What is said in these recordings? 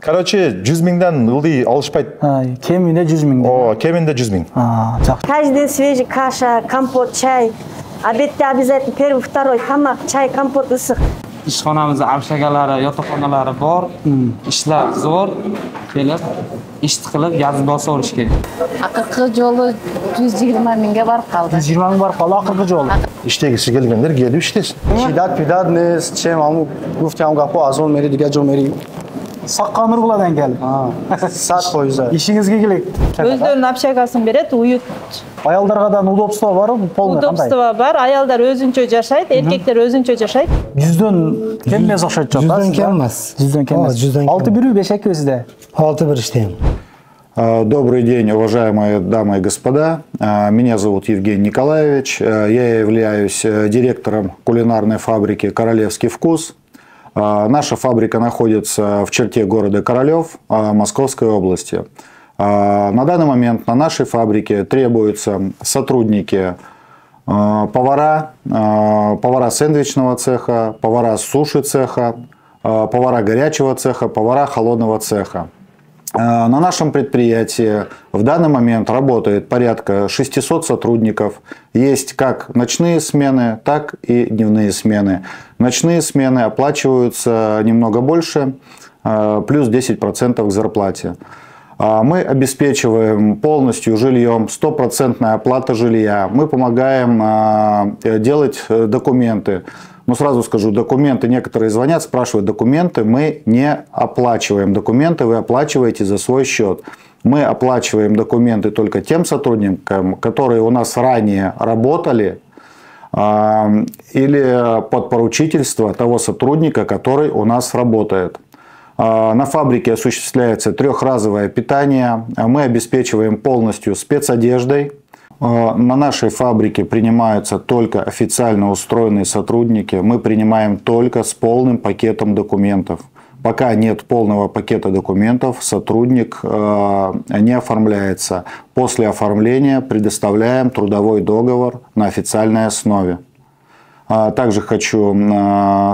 Короче, 100 миңден ылдый алышпайт. Кемінде 100 миң. О, кемінде 100 миң. Жақсы. Каждый день свежий каша, компот, чай. Обедте обязательно первый, второй тамақ, чай, компот, ысық. Ishxonamizda общаgalari, yotoqxonalari bor. Ishlar zo'r. Kelib, ish qilib, yozib olsa kerak. Ақырғы жолы 120 миңге барып қалды. 120 мың барып қалды ақырғы жолы. İştegisi келгендер келіп іштесін. Шидат, пидат, нес, чем, аму, гуфтям гапо, азон мери, дига жол мери. Саққа Нұрғыладан келіп. Сат пойыза. Ишіңізге келейік. Өздерінің общагасын береді, уют. Аялдарға да удобство бар ғой, полный қандай? Удобство бар, аялдар өзінчө жашайды, еркектер өзінчө жашайды. 100-ден кеммес ақша жоқ. 100-ден кеммес. 100-ден кеммес. 6-1 5-2 өзіде. 6-1 іштеймін. Добрый день, уважаемые дамы и господа. Меня зовут Евгений Николаевич. Я являюсь директором кулинарной фабрики «Королевский вкус». Наша фабрика находится в черте города Королев Московской области. На данный момент на нашей фабрике требуются сотрудники, повара сэндвичного цеха, повара суши цеха, повара горячего цеха, повара холодного цеха. На нашем предприятии в данный момент работает порядка 600 сотрудников. Есть как ночные смены, так и дневные смены. Ночные смены оплачиваются немного больше, плюс 10% к зарплате. Мы обеспечиваем полностью жильем, 100% оплата жилья. Мы помогаем делать документы. Но сразу скажу, документы, некоторые звонят, спрашивают документы, мы не оплачиваем документы, вы оплачиваете за свой счет. Мы оплачиваем документы только тем сотрудникам, которые у нас ранее работали, или под поручительство того сотрудника, который у нас работает. На фабрике осуществляется трехразовое питание, мы обеспечиваем полностью спецодеждой. На нашей фабрике принимаются только официально устроенные сотрудники. Мы принимаем только с полным пакетом документов. Пока нет полного пакета документов, сотрудник не оформляется. После оформления предоставляем трудовой договор на официальной основе. Также хочу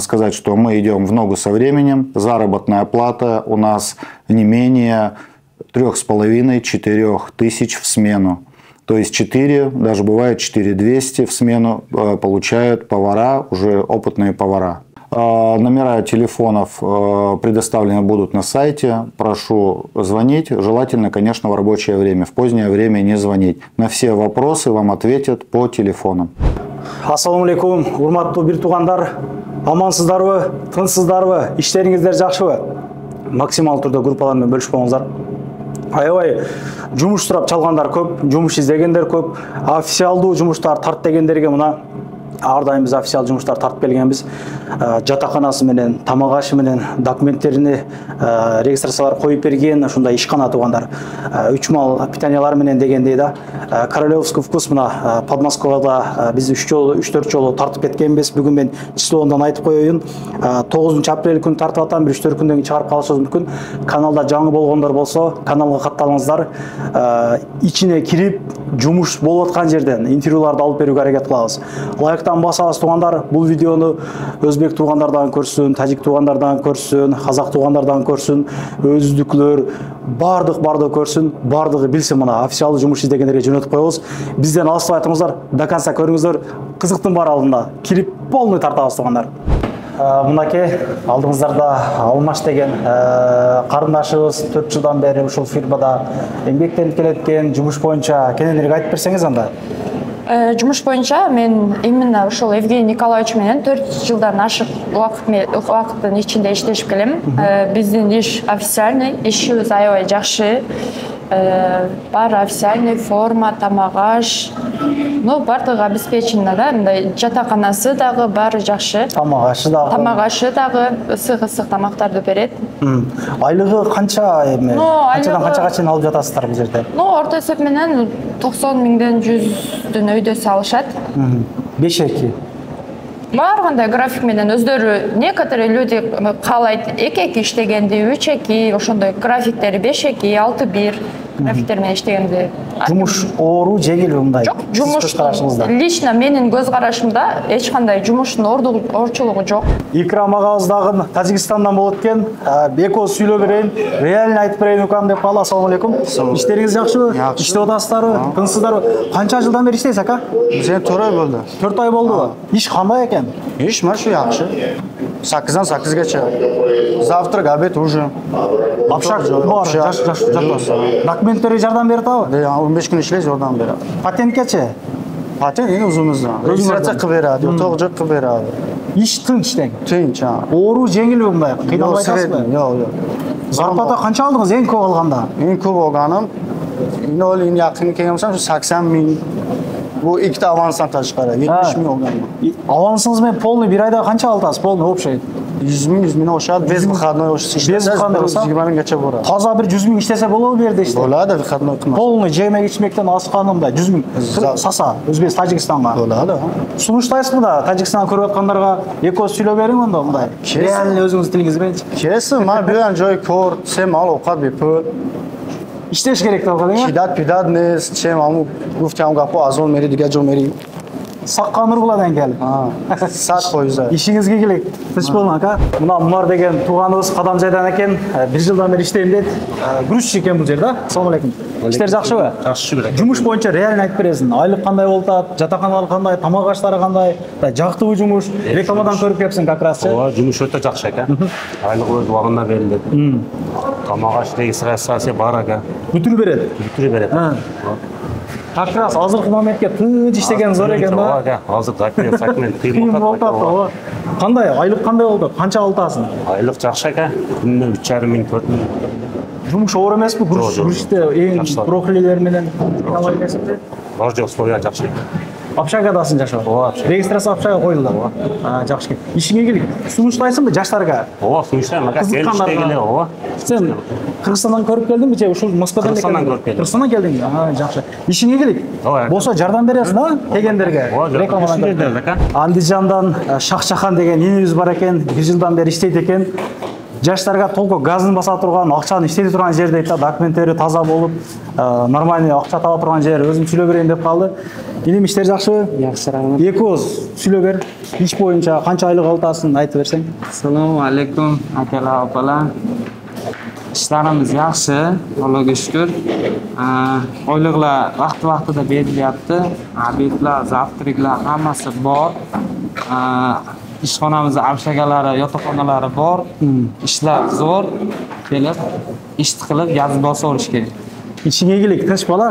сказать, что мы идем в ногу со временем. Заработная плата у нас не менее 3,5–4 тысяч в смену. То есть 4, даже бывает 4200 в смену получают повара, уже опытные повара. Номера телефонов предоставлены будут на сайте. Прошу звонить. Желательно, конечно, в рабочее время. В позднее время не звонить. На все вопросы вам ответят по телефонам. Ассаламу алейкум, урматтуу бир туугандар. Амансыздарбы, тынчсыздарбы, иштериңиздер жакшыбы? Максимал түрдө группалар менен бөлүшүп коңуздар. Аябай жумуш сурап чалгандар көп, жумуш издегендер көп, официалдуу жумуштар тарт дегендерге мына ар дайым биз официал жумуштар тартып келгенбиз. Жатаканасы менен, тамак ашы менен документтерини регистрациялар коюп берген, ушундай ишкана туугандар. 3 мал питаниялар менен дегендей да. Королевский вкус мына Подмосковьяда биз 3-4 жолу тартып кеткенбиз. Бүгүн мен числоондан айтып коеюн. 9 апрель күнү тартып атам, 1-4 күндөн кийин чыгарып калышыбыз мүмкүн. Каналда жаңы болгондор болсо, каналга катталыңыздар. Ичине кирип, жумуш болуп аткан жерден интервьюларды алып берүүгө аракет кылабыз. Лайктан басабыз туугандар. Бул видеону өзбек туугандардан көрсүн, тажик туугандардан көрсүн, казак туугандардан көрсүн, өзүздүклөр бардык көрсүн, бардыгы билсин. Мына официалдуу жумуш издегендерге жөнөтүп коебуз. Бизден алыстап айтыңыздар, до конца көрүңүздөр. Кызыктын бар алдында кирип полный тартабыз туугандар. Мынакей алдыңыздарда Алмаш деген карындашыбыз 4 жылдан бери ушул фирмада эмгектенип келеткен, жумуш боюнча кененирээк айтып берсеңиз анда. Жумуш боюнча мен именно ушул Евгений Николаевич менен 4 жылдан ашык убакыттын ичинде иштешип келем. Биздин иш официальный, ишибиз аябай жакшы. Бар официальный форма, тамак аш, бардыгы обеспечено да, мындай жатаканасы дагы баары жакшы. Тамак ашы дагы ысык тамактарды берет. Айлыгы канча эми? Канчадан канчага чейин алып жатасыздар бул жерде? Орто эсеп менен 90 миңден 100дүн өйдөсү алышат. 5-2. Бар кандай график менен өздөрү, некоторые люди каалайт 2-2 иштегенди, 3-2, ошондой графиктери 5-2, 6-1, графиктер менен иштегенде. Жумуш оору жеңилби мындай? Жок, жумуш лично менин көз карашымда эч кандай жумуштун оорчулугу жок. Икрам агабыз дагы Тажикстандан болот экен. Экөөбүз сүйлөп берейин. Реально айтып берейин укам деп калды. Ассалому алейкум. Иштериңиз жакшыбы? Иштеп атасыздарбы? Тынчсыздарбы? Канча жылдан бери иштейсиз ака? Bize 4 ay bo'ldi. 4 ай болдубу? Иш кандай экен? İş mi şu yaxşı? 8'dan 8'gacha. Завтрак, обед, ужин. Апшак бар, жаш. Документтери жардам берип атабы? 15 kun ishlaysiz yordam beradi. Patentgacha? Patent endi o'zimizdan. Registratsiya qilib beradi, yotoq joy qilib beradi. Иш тынч тең. Tinch ha. Оору жеңилби мындай? Кыйналбай атасызбы? Yo'q. Зарплата канча алдыңыз эң көп алганда? Eng ko'p olganim endi yaqin kelganimsam shu 80 ming. Bu ikkita avansdan tashqari 70 ming olganman. Авансыңыз менен полный bir айда канча аласыз? Полный общий. 100 ming oshadi, без выходной ishlaysiz. Без выходной болса? 20 minggacha boradi. Таза bir 100 ming иштесе болобу бу жерде иште? Bo'ladi, выходной qilmasa. Полный жемек ичмектен асқанымда 100 ming саса Өзбек Тажикстанга. Bo'ladi. Сунуштайсызбы да Тажикстанга көрүп аткандарга экөөбүз сүйлөп бериң онда мындай. Реально өзүңүз тилиңиз менен. Келесің, мен бүйен жой көр, сем ал овқат бепыл. Иштеш керек деп атат, Шидат пидат нес, чем аму гуфтям гапо азон мери диге жо мери. Сакка Нургуладан келип. Сат поюза. Ишиңизге келек. Тыныч болуң ака. Мына Умар деген тууганыбыз Кадамжайдан экен. 1 жылдан бери иштейм дейт. Грузчик экен бул жерде. Ассалому алейкум. Иштер жакшыбы? Жакшы эле. Жумуш боюнча реально айтып бересиң. Айлык кандай болуп атат? Жатаканалар кандай? Тамак аштары кандай? Жактыбы жумуш? Рекламадан көрүп келипсиң как раз. Ооба, жумуш өтө жакшы экен. Айлык өз убагында берилет. Тамак аш регистрациясы бар экен. Бүтүрүп берет. Бүтүрүп берет. Как раз азыркы моментке тынч иштеген зор экен да. Ооба, азыр документ Кыйын болуп атат. Кандай? Айлык кандай болду? Канча аласың? Айлык жакшы экен. Күнүнө 3,5 миң 4 миң. Жумуш оор эмеспи? Грузчикте эң брокколилер менен алай эмеспи? Рождый условия жакшы. Общагадасың жашап. Ооба. Регистрация общага коюлду. Жакшы экен. Ишиңе келик. Сунуштайсыңбы жаштарга? Ооба, сунуштайм. Келиште ооба. Сен Кыргызстандан көрүп келдиңби же ушул Москвадан эле Кыргызстандан көрүп келдим. Кыргызстандан келдиңби? Жакшы. Ишиңе келик. Ооба. Болсо жардам бересиң да келгендерге. Рекламадан бердик. Андижандан Шакшахан деген инибиз бар экен. 1 жылдан бери иштейт экен. Жаштарга толку газын баса турган, акчаны иштете турган жер дейт да, документтери таза болуп, нормальный акча таба турган жер. Өзүм сүйлөп берейин деп калды. Иним иштер жакшыбы? Жакшы, рахмат. Экөөбүз сүйлөп бер. Иш боюнча канча айлык аласың, айтып берсең. Assalomu alaykum akalar, opalar. İşlerimiz yaxshi, Allohga shukr. Oyliqlar vaqti-vaqtida berilyapti. Obedlar, zavtriklar hammasi bor. İshxonamizda abshagalari, yotoqxonalari bor. Ishlar zo'r. Kelib, ish qilib yozib bosaverish kerak. Ишиңе келик, тыныч бала.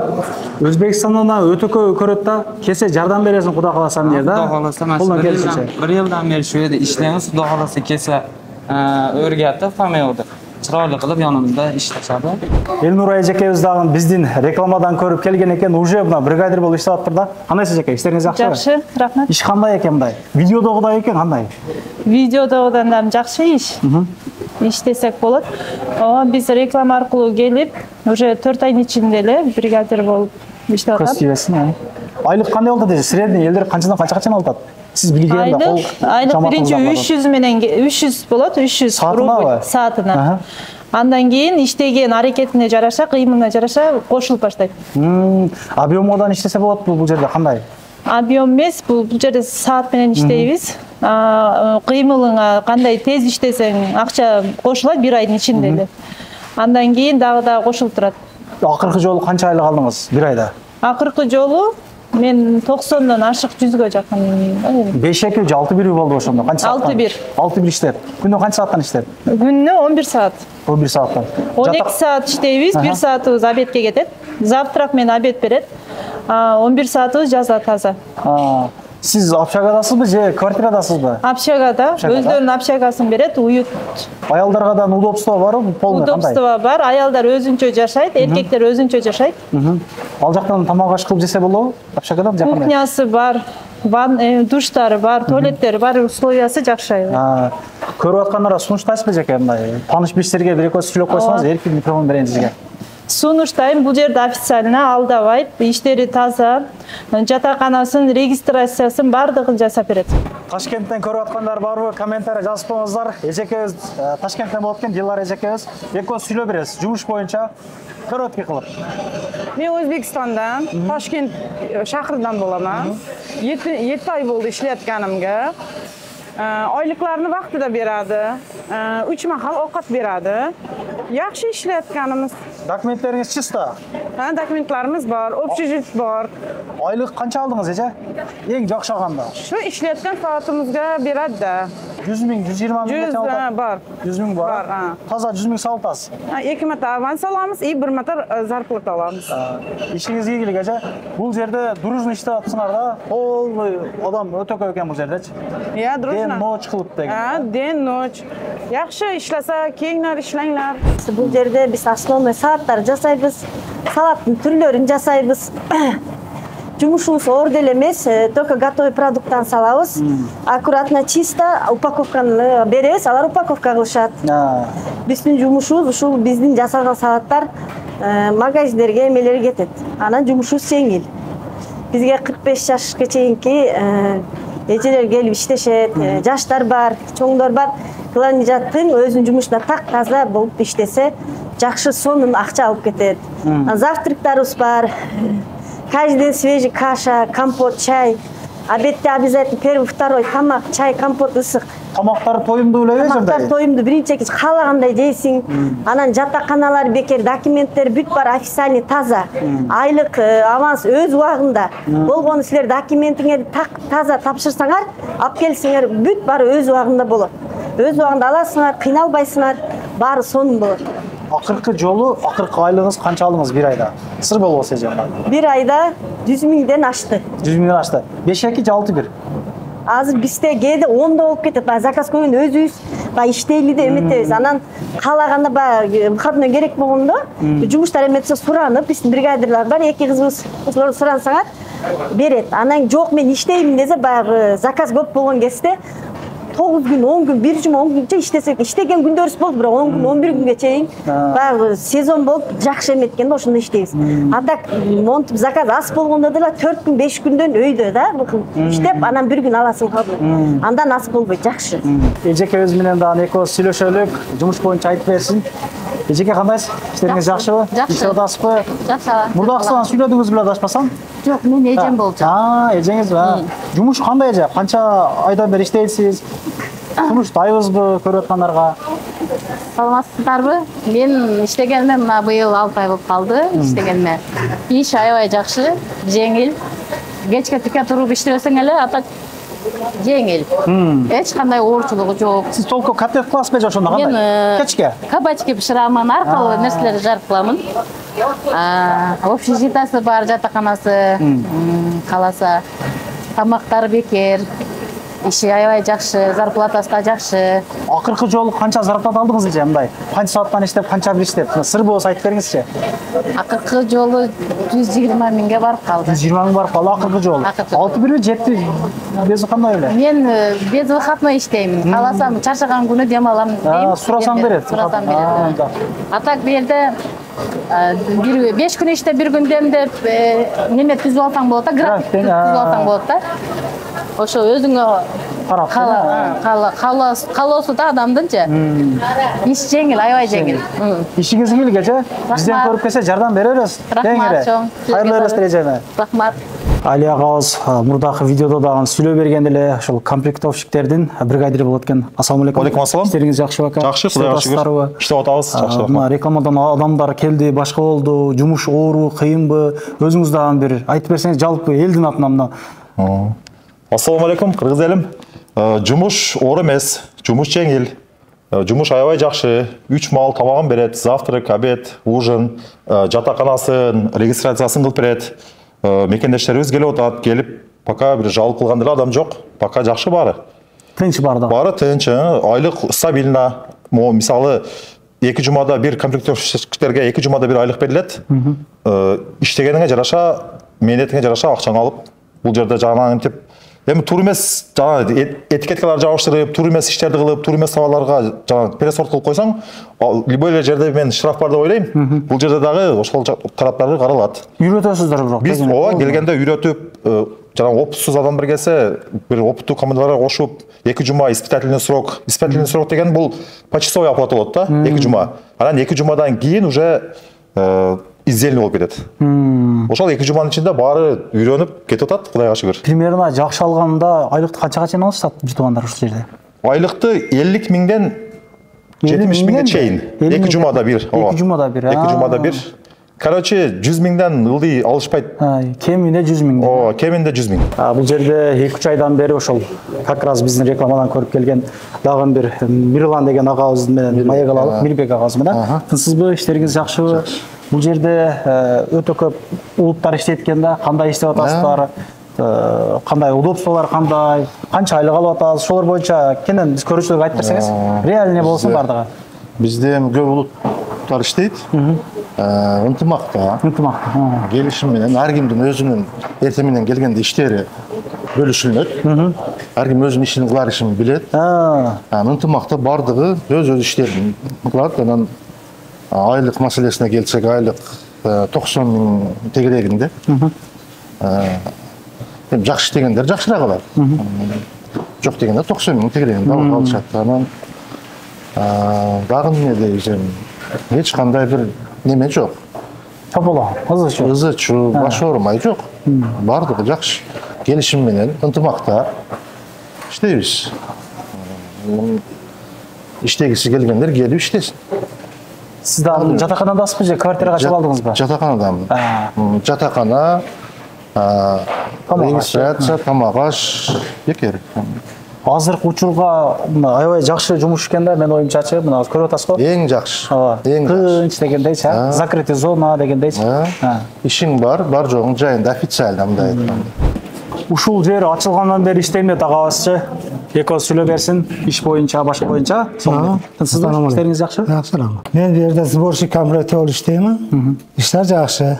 Өзбекстандан өтө көп көрөт да, келсе жардам бересиң, Кудай кааласа эмне да? Кудай кааласа, Колдон мен келишинче. 1 yildan beri shu yerda ishlaymiz. Xudo xolasa kelsa, o'rgatib, Fameoda chiroyli qilib yonimizda ishlashadi. Элнур эжекебиз дагы биздин рекламадан көрүп келген экен, уже мына бригадир болуп иштеп атыптыр да. Кандай эжеке, иштериңиз жакшыбы? Жакшы, рахмат. Иш кандай экен мындай? Видеодогудай экен, кандай? Видеодогудан да жакшы иш. Иштесек болот. Биз реклама аркылуу келип, уже 4 айдын ичинде эле бригадир болуп иштеп атам. Көстүбесин, Айлык кандай болду дейсиз? Средний элдер канчадан канчага алып атат? Сиз билгенде кол. Айлык биринчи 300 менен 300 болот, 300 рубль саатына. Андан кийин иштеген аракетине жараша, кыймылына жараша кошулуп баштайт. Объемдон иштесе болот бул жерде кандай? Объем эмес, бул жерде саат менен иштейбиз. Кыймылыңа кандай тез иштесең, акча кошулат 1 айдын ичинде эле. Андан кийин дагы кошулуп турат. Акыркы жолу канча айлык алдыңыз 1 айда? Акыркы жолу мен 90дан ашык 100гө жакын. 5-2 же 6-1 болду ошондо. Канча сааттан? 6-1. 6-1 иштеп. Күнүнө канча сааттан иштеп? Күнүнө 11 саат. 11 сааттан. 12 саат иштейбиз, 1 саатыбыз обедке кетет. Завтрак менен обед берет. 11 саатыбыз жазда таза. Сиз общагадасызбы же квартирадасызбы? Общагада. Өздөрүнүн общагасын берет, уют. Аялдарга да удобство барбы? Полный кандай? Удобство бар. Аялдар өзүнчө жашайт, эркектер өзүнчө жашайт. Ал жактан тамак аш кылып жесе болобу? Общагадан жакында? Кухнясы бар, душтары бар, туалеттери бар, условиясы жакшы. Көрүп аткандарга сунуштайсызбы жеке мындай? Тааныш биштерге бир экөөсү сүйлөп койсоңуз, эркин микрофон берейин сизге. сунуштайм, бул жерде официально алдабайт, иштери таза, жатаканасын, регистрациясын бардыгын жасап берет. Ташкенттен көрүп аткандар барбы? Комментарий жазып коюңуздар. Эжекебиз Ташкенттен болуп экен, Дилара эжекебиз. Экөөбүз сүйлөп беребиз жумуш боюнча. Көрөткү кылып. Мен Өзбекстандан, Ташкент шаарынан боламын. 7 ай болду иштеткенimге. Oylıklarını vaxtida beradi. 3 mahal ovqat beradi. Yaxshi ishlayotganimiz. Dokumentlaringiz чисто? Ha, dokumentlarimiz bor, общежит bor. Oylik qancha aldingiz eja? Eng жақсы olganda. Shu ishlayotgan soatimizga beradi-da. 100 ming, 120 ming bor. 100 ming bor. Taza 100 ming saltasiz. 2 marta avans olamiz, 1 marta zarplata olamiz. İşinizga egillik eja. Bul жерде дружно ishlayapsizlar da. Полный odam o'ta ko'p ekan bu yerda-chi. Ya, družno. Den noch qilib degan. Ha, den noch. Yaxshi ishlasa, keyinlar ishlanglar. Bu жерде biz основной сааттар жасайбыз, салаттын түрлөрүн жасайбыз. Жумушубуз оор деле эмес, только готовый продукттан салабыз. Аккуратно, чисто упаковканы беребиз, алар упаковка кылышат. Биздин жумушубуз ушул биздин жасалган салаттар магазиндерге, эмелерге кетет. Анан жумушубуз жеңил. Бизге 45 жашка чейинки эжелер келип иштешет, жаштар бар, чоңдор бар. Кыланжаттын өзүнүн жумушуна так таза болуп иштесе, жакшы сонун акча алып кетет. Завтрактарыбыз бар. Каждый день свежий каша, компот, чай. Обедте обязательно первый, второй тамак, чай, компот, ысык. Тамактар тоюмдуу эле жерде? Тамактар тоюмдуу, биринчи кез каалагандай жейсиң. Анан жатаканалар бекер, документтер бүт бар, официальный таза. Айлык, аванс өз убагында. Болгону силер документиңерди таза тапшырсаңар, алып келсеңер, бүт бары өз убагында болот. Өз убагында аласыңар, кыйналбайсыңар, бары сонун болот. Акыркы жолу, акыркы айлыгыңыз канча алдыңыз bir айда? Сыр болбосо эже. Bir айда 100 миңден ашты. 100 миңден ашты. 5-2 же 6-1? Азыр бизде кээде 10 да болуп кетет. Заказ койгон өзүбүз, иштейли деп эметебиз. Анан каалаганда выходной керек болгондо, жумуштар эметсе суранып, биздин бригадирлар бар, 2 кызыбыз, сурансаңар берет. Анан жок, мен иштеймин десе, баягы заказ көп болгон кезде 9 gün, 10 gün, bir cuma 10 günce iştesek, iştegen gündörüs boldu, bırak 10 gün, 11 günge çeyin. Sezon bolup, жақшы emetkende oşunda işteyiz. Adak, montup zakaz az bolgonda da 4 gün, 5 günden öydü da, iştep, anan bir gün alasın kaldı. Andan az bolbay, жақшы. Эжеке өз менен дагы экөөбүз сүйлөшөлүк, жумуш боюнча айтып берсин. Эжеке кандайсыз? Иштериңиз жакшыбы? Жакшы. Атасызбы? Жакшы. Мурдакысынан сүйлөдүңүз беле адашпасам? Жок, мен эжем болчу. Эжеңиз ба? Жумуш кандай эже? Канча айдан бери иштейсиз? Сунуштайбызбы көрүп аткандарга? Саламатсыздарбы? Мен иштегениме мына быйыл 6 ай болуп калды. Иштегениме. Иш аябай жакшы, жеңил. Кечке тике туруп иштесең эле, атак жеңил. Эч кандай оорчулугу жок. Сиз толку котлет кыласызбы ошондо кандай? Мен Кечке? кабачки бышырамын, аркылуу нерселерди жарып кыламын. Общежитасы бар, жатаканасы, каласа. Тамактары бекер. Иши аябай жакшы, зарплатасы да жакшы. Акыркы жолу канча зарплата алдыңыз эже мындай? Канча сааттан иштеп, канча бир иштеп? Сыр болсо айтып бериңизчи. Акыркы жолу 120 миңге барып калды. 120 миң барып калды акыркы жолу. 6-1 жетти. Бези кандай эле? Мен без выходной иштеймин. Каласам чарчаган күнү дем алам дейм. Сурасам берет. Сурасам берет. А так бу жерде 5 күн иштеп, 1 күн дем деп неме түзүп алсаң болот да, график түзүп алсаң болот да. Ошо өзүңө каалоосу да адамдынчы. Иш жеңил, аябай жеңил. Ишиңиз ийгилик эже. Бизден көрүп келсе жардам беребиз. Рахмат чоң. Кайрылуу элестер эжеме. Рахмат. Али агабыз мурдакы видеодо дагы сүйлөп бергенде эле ошол комплектовщиктердин бригадири болот экен. Ассаламу алейкум. Алейкум ассалам. Иштериңиз жакшыбы ака? Жакшы, Кудайга шүгүр. Иштеп атабыз, жакшы. Мына рекламадан адамдар келди, башка болду, жумуш оору, кыйынбы? Өзүңүз дагы бир айтып берсеңиз, жалпы элдин атынан мына. Ассаламу алейкум, кыргыз элим. Жумуш оор эмес, жумуш жеңил. Жумуш аябай жакшы. 3 маал тамагын берет, завтрак, обед, ужин, жатаканасын, регистрациясын кылып берет. Мекендештерибиз келип атат, келип пока бир жалып кылган деле адам жок. Пока жакшы баары. Тынч бар да. Баары тынч, айлык стабильно. Мисалы 2 жумада бир комплектовщиктерге 2 жумада бир айлык берилет. Иштегениңе жараша, мээнетиңе жараша акчаңы алып, бул жерде жагынан интип Эми туура эмес жана этикеткалар жабыштырып, туура эмес иштерди кылып, туура эмес товарларга жана пересорт кылып койсоң, любой эле жерде мен штраф бар деп ойлойм. Бул жерде дагы ошол тараптары каралат. Үйрөтөсүздөр бирок. Биз келгенде үйрөтүп, жана опытсыз адамдар келсе, бир опыттуу командаларга кошуп, 2 жума испытательный срок. Испытательный срок деген бул почасовой оплата болот да, 2 жума. Анан 2 жумадан кийин уже издельный болуп кетет. Ошол 2 жуманын ичинде баары үйрөнүп кетип атат, Кудайга шүгүр. Примерно жакшы алганда айлыкты канчага чейин алышат бир туугандар ушул жерде? Айлыкты 50 миңден 70 миңге чейин. 2 жумада бир. 2 жумада бир. 2 жумада бир. Короче, 100 миңден ылдый алышпайт. Кеминде 100 миң. Кеминде 100 миң. Бул жерде 2-3 айдан бери ошол как раз биздин рекламадан көрүп келген дагы бир Мирлан деген агабыз менен маек алалык, Мирбек агабыз менен. Тынчсызбы, иштериңиз жакшыбы? Бул жерде өтө көп улуттар иштейт экен да, кандай иштеп атасыздар? Кандай удобстволор кандай? Канча айлык алып атасыз? Ошолор боюнча кенен биз көрүүчүлөргө айтып берсеңиз, реальный болсун бардыгы. Бизде эми көп улуттар иштейт. Ынтымакта. Келишим менен ар кимдин өзүнүн эртең менен келгенде иштери бөлүшүлөт. Ар ким өзүнүн ишин кылар ишин билет. Ынтымакта бардыгы өз иштерин кылат. Анан айлык маселесине келсек, айлык 90 миң тегерегинде. Жакшы дегендер жакшыраак алат. Жок дегенде 90 миң тегерегинде алышат. Анан дагы эмне дейсем, эч кандай бир неме жок. Чополо, ызы-чуу, баш оорумай жок. Бардыгы жакшы. Келишим менен ынтымакта иштейбиз. Иштегиси келгендер келип иштесин. Сиз дагы жатаканадасызбы же квартирага чыгып алдыңызбы? Жатаканадамын. Жатакана, регистрация, тамак аш, бекер. Азыркы учурга аябай жакшы жумуш экен да, мен оюмчачы, мына көрүп атасыз го? Эң жакшы. Тынч дегендейчи, закрытый зона дегендейчи. Ишиң бар жогун жайында официально мындай айтканда. Ушул жер ачылгандан бери иштейм деп агабызчы. Экөөбүз сүйлөп берсин, иш боюнча, башка боюнча. Тынчсызбы? Иштериңиз жакшы? Жакшы. Мен бу жерде сборщик комплектте болуп иштеймин. Иштер жакшы.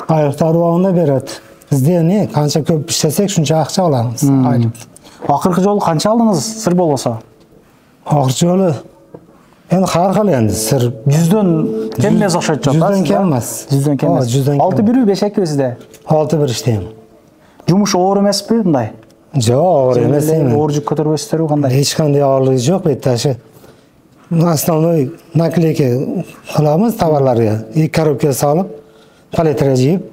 Айлыктар убагында берет. Бизде эмне, канча көп иштесек, шунча акча алабыз. Айлык. Акыркы жолу канча алдыңыз, сыр болбосо? Акыркы жолу эми ар кандай энди сыр 100дөн кем эмес окшойт жок. 100дөн кем эмес. 100дөн кем эмес. 6-1 5-2 сизде? 6-1 иштейм. Жумуш оор эмеспи мындай? Жок, оор эмес эми. Оор жүк көтөрбөйсүздөрбү кандай? Эч кандай оорлугу жок, бетташы. Основной наклейка кылабыз товарларга. 2 коробка салып, палетага жыйып,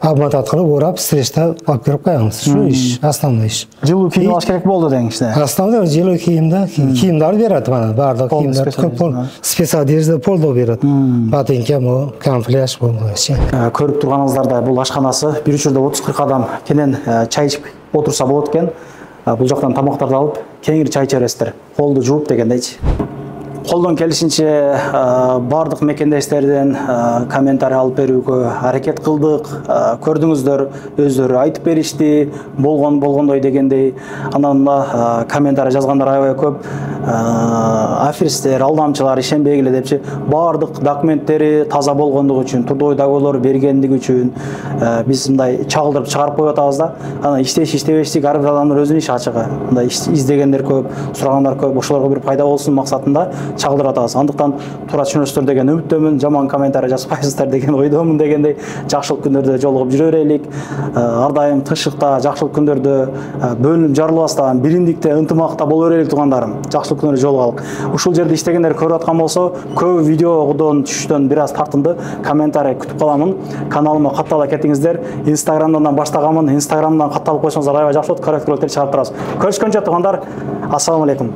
обмотать кылып, урап, стречте алып берип коебуз. Шу иш, основной иш. Жылуу кийим алыш керек болду деңизде. Основной жылуу кийимде, кийимдер берет мана, бардык кийимдер, спецодежда полдо берет. Ботинка, камуфляж болчу. Көрүп турганыңыздардай бул ашканасы бир учурда 30-40 адам кенен чай ичип отурса болот экен. Бул жактан тамактарды алып, кеңири чай ичересиздер. Колду жууп дегендейчи. Колдон келишинче бардык мекендештерден комментарий алып берүүгө аракет кылдык. Көрдүңүздөр, өздөрү айтып беришти, болгондой дегендей. Анан комментарий жазгандар аябай көп. Аферистер, алдамчылар ишенбегиле депчи, бардык документтери таза болгондугу үчүн, трудовой договор бергендиги үчүн биз мындай чагылдырып чыгарып коюп атабыз да. Анан иштебештик, ар бир адамдын өзүнүн иш ачыгы. Мындай издегендер көп, сурагандар көп, ошолорго бир пайда болсун максатында чагылдырып атабыз. Андыктан туура түшүнөсүздөр деген үмүттөмүн, жаман комментарий жазбайсыздар деген ойдомун дегендей, жакшылык күндөрдө жолугуп жүрө берелик. Ар дайым тынччылыкта, жакшылык күндөрдө бөлүнүп жарылбастан, биримдикте, ынтымакта боло берелик туугандарым. Жакшылык күндөрдө жолугалык. Ушул жерде иштегендер көрүп аткан болсо, көп видеодон түшүштөн бир аз тартынды, комментарий күтүп каламын. Каналыма каттала кетиңиздер. Инстаграмдан баштаганмын. Инстаграмдан катталып койсоңуздар аябай жакшы болот. Корректирлер чыгарып турабыз. Көрүшкөнчө туугандар, ассаламу алейкум.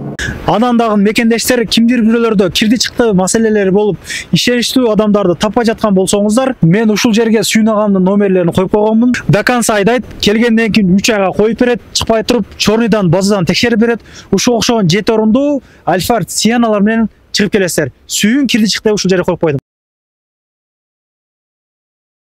Анан дагы мекендештер кимдир бирөөлөрдө кирди чыкты маселелери болуп, ишеничтүү адамдарды таппай жаткан болсоңуздар, мен ушул жерге Сүйүн агамдын номерлерин коюп койгонмун. До конца айдайт, келгенден кийин 3 айга коюп берет, чыкпай туруп, чорныйдан, базадан текшерип берет. Ушул окшогон 7 орундуу Альфард Сианалар менен чыгып келесиздер. Сүйүн кирди чыкты ушул жерге коюп койдум.